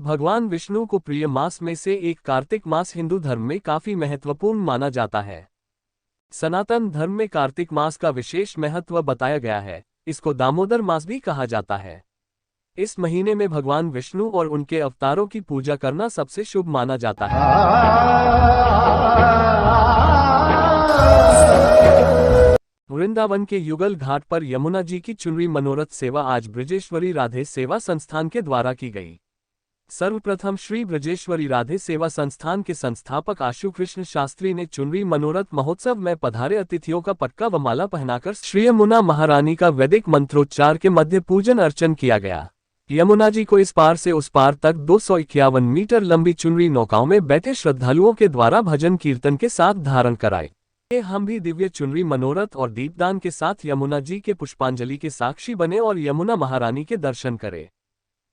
भगवान विष्णु को प्रिय मास में से एक कार्तिक मास हिंदू धर्म में काफी महत्वपूर्ण माना जाता है। सनातन धर्म में कार्तिक मास का विशेष महत्व बताया गया है। इसको दामोदर मास भी कहा जाता है। इस महीने में भगवान विष्णु और उनके अवतारों की पूजा करना सबसे शुभ माना जाता है। वृंदावन के युगल घाट पर यमुना जी की चुनरी मनोरथ सेवा आज ब्रजेश्वरी राधे सेवा संस्थान के द्वारा की गई। सर्वप्रथम श्री ब्रजेश्वरी राधे सेवा संस्थान के संस्थापक आशु कृष्ण शास्त्री ने चुनरी मनोरथ महोत्सव में पधारे अतिथियों का पटका व माला पहनाकर श्री यमुना महारानी का वैदिक मंत्रोच्चार के मध्य पूजन अर्चन किया गया। यमुना जी को इस पार से उस पार तक 251 मीटर लंबी चुनरी नौकाओं में बैठे श्रद्धालुओं के द्वारा भजन कीर्तन के साथ धारण कराए। हम भी दिव्य चुनरी मनोरथ और दीपदान के साथ यमुना जी के पुष्पांजलि के साक्षी बने और यमुना महारानी के दर्शन करें।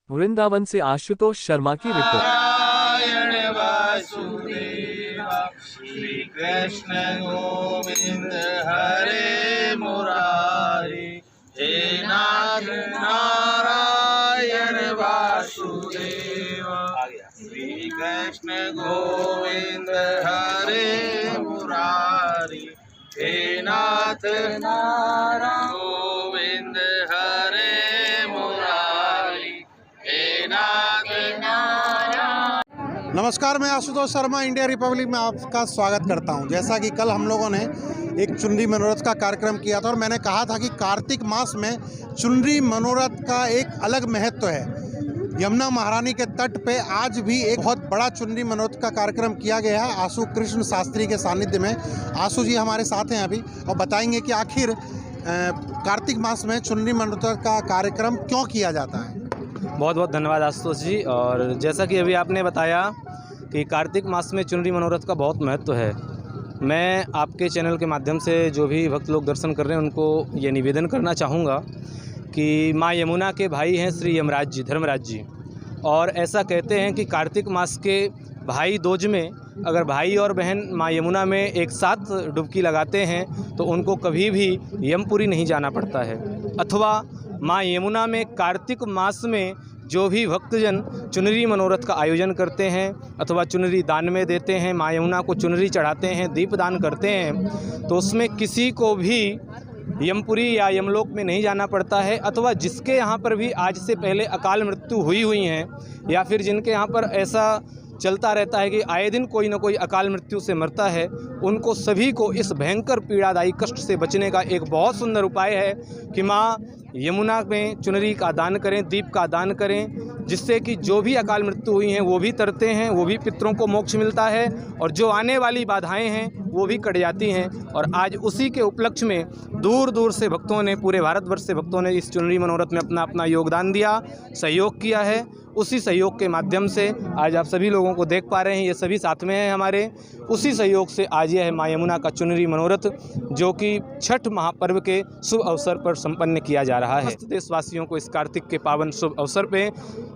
वृंदावन से आशुतोष शर्मा की रिपोर्ट। श्री कृष्ण गोविंद हरे मुरारी, हे नाथ नारायण वासुदेव। श्री कृष्ण गोविंद हरे मुरारी, हे नाथ नारायण गोविंद हरे मुरारी, हे नाथ नारायण। नमस्कार, मैं आशुतोष शर्मा इंडिया रिपब्लिक में आपका स्वागत करता हूं। जैसा कि कल हम लोगों ने एक चुनरी मनोरथ का कार्यक्रम किया था और मैंने कहा था कि कार्तिक मास में चुनरी मनोरथ का एक अलग महत्व है। यमुना महारानी के तट पे आज भी एक बहुत बड़ा चुनरी मनोरथ का कार्यक्रम किया गया है आशु कृष्ण शास्त्री के सानिध्य में। आशु जी हमारे साथ हैं अभी और बताएंगे कि आखिर कार्तिक मास में चुनरी मनोरथ का कार्यक्रम क्यों किया जाता है। बहुत बहुत धन्यवाद आशुतोष जी। और जैसा कि अभी आपने बताया कि कार्तिक मास में चुनरी मनोरथ का बहुत महत्व है, मैं आपके चैनल के माध्यम से जो भी भक्त लोग दर्शन कर रहे हैं उनको ये निवेदन करना चाहूँगा कि माँ यमुना के भाई हैं श्री यमराज जी, धर्मराज जी, और ऐसा कहते हैं कि कार्तिक मास के भाई दूज में अगर भाई और बहन माँ यमुना में एक साथ डुबकी लगाते हैं तो उनको कभी भी यमपुरी नहीं जाना पड़ता है। अथवा माँ यमुना में कार्तिक मास में जो भी भक्तजन चुनरी मनोरथ का आयोजन करते हैं अथवा चुनरी दान में देते हैं, माँ यमुना को चुनरी चढ़ाते हैं, दीप दान करते हैं, तो उसमें किसी को भी यमपुरी या यमलोक में नहीं जाना पड़ता है। अथवा जिसके यहाँ पर भी आज से पहले अकाल मृत्यु हुई हैं या फिर जिनके यहाँ पर ऐसा चलता रहता है कि आए दिन कोई ना कोई अकाल मृत्यु से मरता है, उनको सभी को इस भयंकर पीड़ादायी कष्ट से बचने का एक बहुत सुंदर उपाय है कि माँ यमुना में चुनरी का दान करें, दीप का दान करें, जिससे कि जो भी अकाल मृत्यु हुई हैं वो भी तरते हैं, वो भी पितरों को मोक्ष मिलता है और जो आने वाली बाधाएं हैं वो भी कट जाती हैं। और आज उसी के उपलक्ष्य में दूर दूर से भक्तों ने, पूरे भारतवर्ष से भक्तों ने इस चुनरी मनोरथ में अपना अपना योगदान दिया, सहयोग किया है। उसी सहयोग के माध्यम से आज आप सभी लोगों को देख पा रहे हैं, ये सभी साथ में हैं हमारे। उसी सहयोग से आज यह है माँ यमुना का चुनरी मनोरथ जो कि छठ महापर्व के शुभ अवसर पर संपन्न किया जा रहा है। देशवासियों को इस कार्तिक के पावन शुभ अवसर पे,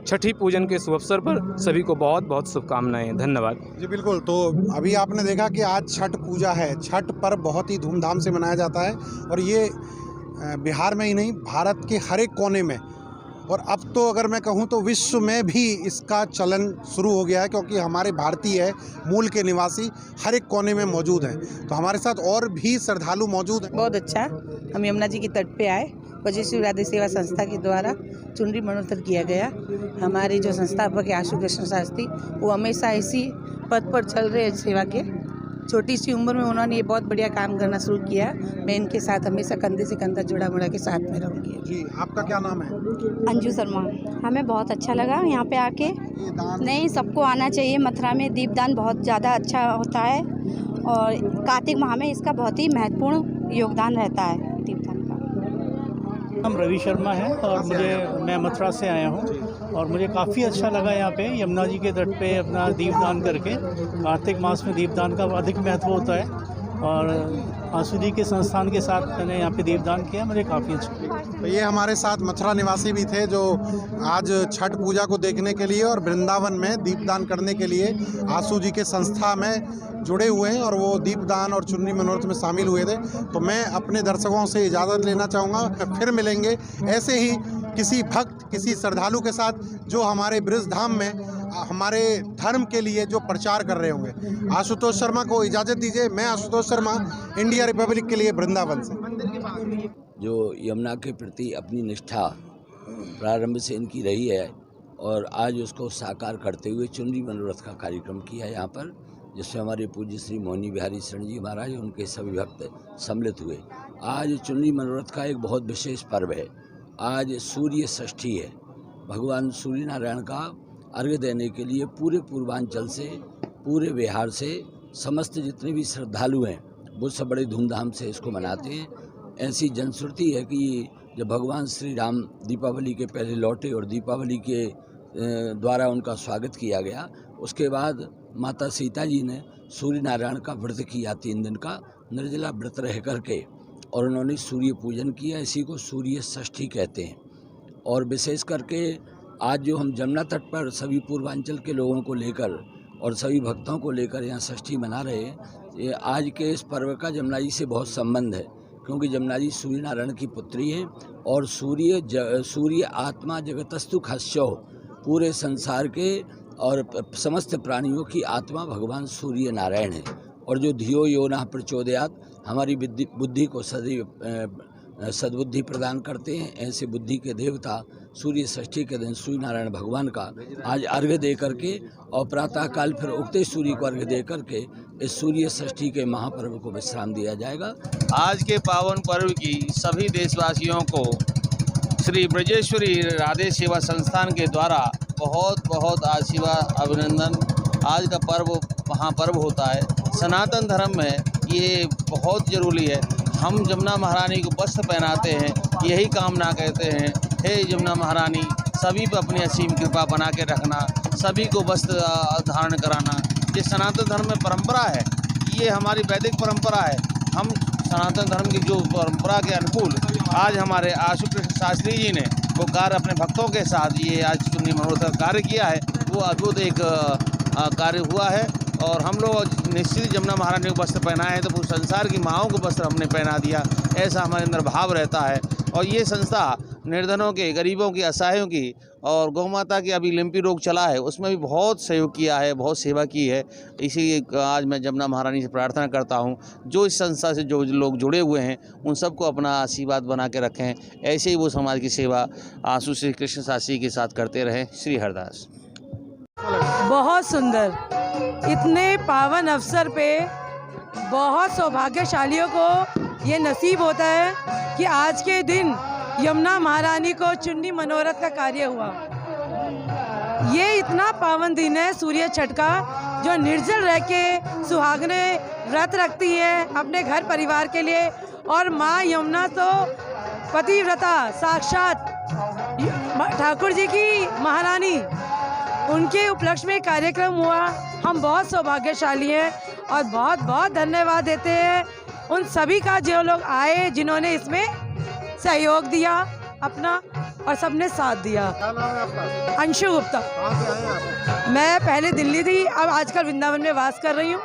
छठी पूजन के शुभ अवसर पर सभी को बहुत बहुत शुभकामनाएं। धन्यवाद जी। बिल्कुल, तो अभी आपने देखा कि आज छठ पूजा है। छठ पर्व बहुत ही धूमधाम से मनाया जाता है और ये बिहार में ही नहीं, भारत के हर एक कोने में, और अब तो अगर मैं कहूँ तो विश्व में भी इसका चलन शुरू हो गया है, क्योंकि हमारे भारतीय मूल के निवासी हर एक कोने में मौजूद हैं। तो हमारे साथ और भी श्रद्धालु मौजूद हैं। बहुत अच्छा, हम यमुना जी के तट पे आए। ब्रजेश्वरी राधे सेवा संस्था के द्वारा चुनरी मनोरथ किया गया। हमारे जो संस्थापक है आशु कृष्ण शास्त्री, वो हमेशा इसी पद पर चल रहे हैं सेवा के। छोटी सी उम्र में उन्होंने ये बहुत बढ़िया काम करना शुरू किया। मैं इनके साथ हमेशा कंधे से कंधा जुड़ा मुड़ा के साथ में रहूँगी। जी, आपका क्या नाम है? अंजू शर्मा। हमें बहुत अच्छा लगा यहाँ पे आके। नहीं, सबको आना चाहिए। मथुरा में दीपदान बहुत ज़्यादा अच्छा होता है और कार्तिक माह में इसका बहुत ही महत्वपूर्ण योगदान रहता है दीपदान का। नाम रवि शर्मा है और मैं मथुरा से आया हूँ और मुझे काफ़ी अच्छा लगा यहाँ पे यमुना जी के तट पे अपना दीपदान करके। कार्तिक मास में दीपदान का अधिक महत्व होता है और आंसू जी के संस्थान के साथ मैंने यहाँ पे दीपदान किया, मुझे काफ़ी अच्छा लगा। तो ये हमारे साथ मथुरा निवासी भी थे जो आज छठ पूजा को देखने के लिए और वृंदावन में दीपदान करने के लिए आंसू जी के संस्था में जुड़े हुए हैं और वो दीपदान और चुन्नी मनोरथ में शामिल हुए थे। तो मैं अपने दर्शकों से इजाज़त लेना चाहूँगा, फिर मिलेंगे ऐसे ही किसी भक्त, किसी श्रद्धालु के साथ जो हमारे ब्रज धाम में हमारे धर्म के लिए जो प्रचार कर रहे होंगे। आशुतोष शर्मा को इजाज़त दीजिए। मैं आशुतोष शर्मा, इंडिया रिपब्लिक के लिए वृंदावन से। जो यमुना के प्रति अपनी निष्ठा प्रारंभ से इनकी रही है और आज उसको साकार करते हुए चुनरी मनोरथ का कार्यक्रम किया है यहाँ पर, जिसमें हमारे पूज्य श्री मोहनी बिहारी शरण जी महाराज उनके सभी भक्त सम्मिलित हुए। आज चुनरी मनोरथ का एक बहुत विशेष पर्व है। आज सूर्य षष्ठी है। भगवान सूर्य नारायण का अर्घ्य देने के लिए पूरे पूर्वांचल से, पूरे बिहार से समस्त जितने भी श्रद्धालु हैं वो सब बड़े धूमधाम से इसको मनाते हैं। ऐसी जनश्रुति है कि जब भगवान श्री राम दीपावली के पहले लौटे और दीपावली के द्वारा उनका स्वागत किया गया, उसके बाद माता सीता जी ने सूर्य नारायण का व्रत किया 3 दिन का निर्जला व्रत रह करके, और उन्होंने सूर्य पूजन किया। इसी को सूर्य षष्ठी कहते हैं। और विशेष करके आज जो हम जमुना तट पर सभी पूर्वांचल के लोगों को लेकर और सभी भक्तों को लेकर यहाँ षष्ठी मना रहे हैं, ये आज के इस पर्व का जमुना जी से बहुत संबंध है, क्योंकि जमुना जी सूर्य नारायण की पुत्री है और सूर्य आत्मा जगतस्तु खस्यो, पूरे संसार के और समस्त प्राणियों की आत्मा भगवान सूर्य नारायण है। और जो धियो यो नः प्रचोदयात्, हमारी बुद्धि को सदैव सद्बुद्धि प्रदान करते हैं। ऐसे बुद्धि के देवता सूर्य षष्ठी के दिन सूर्य नारायण भगवान का आज अर्घ्य दे करके और प्रातःकाल फिर उगते सूर्य को अर्घ्य दे करके इस सूर्य षष्ठी के महापर्व को विश्राम दिया जाएगा। आज के पावन पर्व की सभी देशवासियों को श्री ब्रजेश्वरी राधे सेवा संस्थान के द्वारा बहुत बहुत आशीर्वाद, अभिनंदन। आज का पर्व महापर्व होता है। सनातन धर्म में ये बहुत ज़रूरी है। हम जमुना महारानी को वस्त्र पहनाते हैं, यही कामना कहते हैं, हे जमुना महारानी सभी पर अपनी असीम कृपा बना के रखना, सभी को वस्त्र धारण कराना। ये सनातन धर्म में परंपरा है, ये हमारी वैदिक परंपरा है। हम सनातन धर्म की जो परंपरा के अनुकूल आज हमारे आशु कृष्ण शास्त्री जी ने वो कार्य अपने भक्तों के साथ ये आज चुन्नी मनोरथ कार्य किया है, वो अद्भुत एक कार्य हुआ है। और हम लोग निश्चित जमुना महारानी को वस्त्र पहनाए हैं तो पूरे संसार की माँओं को वस्त्र हमने पहना दिया, ऐसा हमारे अंदर भाव रहता है। और ये संस्था निर्धनों के, गरीबों की, असहायों की और गौ माता की अभी लिम्पी रोग चला है उसमें भी बहुत सहयोग किया है, बहुत सेवा की है। इसी आज मैं जमुना महारानी से प्रार्थना करता हूँ जो इस संस्था से जो लोग जुड़े हुए हैं उन सबको अपना आशीर्वाद बना के रखें, ऐसे ही वो समाज की सेवा आंसू श्री कृष्ण शास्त्री के साथ करते रहें। श्री हरदास। बहुत सुंदर, इतने पावन अवसर पे बहुत सौभाग्यशालियों को ये नसीब होता है कि आज के दिन यमुना महारानी को चुन्नी मनोरथ का कार्य हुआ। ये इतना पावन दिन है सूर्य छठ का, जो निर्जल रह के सुहागने व्रत रखती हैं अपने घर परिवार के लिए। और माँ यमुना तो पतिव्रता साक्षात ठाकुर जी की महारानी, उनके उपलक्ष्य में कार्यक्रम हुआ। हम बहुत सौभाग्यशाली हैं और बहुत बहुत धन्यवाद देते हैं उन सभी का जो लोग आए, जिन्होंने इसमें सहयोग दिया अपना और सबने साथ दिया। अंशु गुप्ता। मैं पहले दिल्ली थी, अब आजकल वृंदावन में वास कर रही हूँ।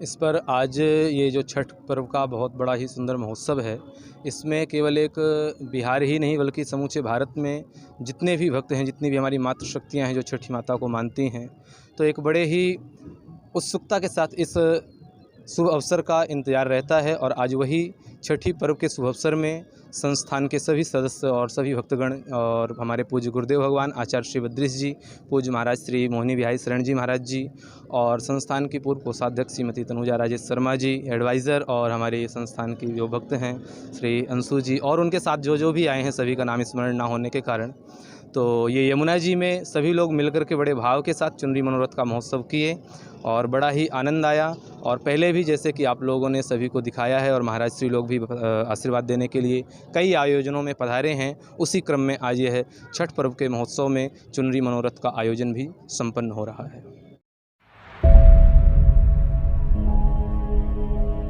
इस पर आज ये जो छठ पर्व का बहुत बड़ा ही सुंदर महोत्सव है, इसमें केवल एक बिहार ही नहीं बल्कि समूचे भारत में जितने भी भक्त हैं, जितनी भी हमारी मातृशक्तियाँ हैं जो छठी माता को मानती हैं, तो एक बड़े ही उत्सुकता के साथ इस शुभ अवसर का इंतज़ार रहता है। और आज वही छठी पर्व के शुभ अवसर में संस्थान के सभी सदस्य और सभी भक्तगण और हमारे पूज्य गुरुदेव भगवान आचार्य श्री बद्रीश जी, पूज्य महाराज श्री मोहनी बिहारी शरण जी महाराज जी और संस्थान की पूर्व कोषाध्यक्ष श्रीमती तनुजा राजेश शर्मा जी एडवाइज़र, और हमारे संस्थान की जो भक्त हैं श्री अंशु जी और उनके साथ जो भी आए हैं सभी का नाम स्मरण ना होने के कारण, तो ये यमुना जी में सभी लोग मिलकर के बड़े भाव के साथ चुनरी मनोरथ का महोत्सव किए और बड़ा ही आनंद आया। और पहले भी जैसे कि आप लोगों ने सभी को दिखाया है और महाराज श्री लोग भी आशीर्वाद देने के लिए कई आयोजनों में पधारे हैं, उसी क्रम में आज यह छठ पर्व के महोत्सव में चुनरी मनोरथ का आयोजन भी संपन्न हो रहा है।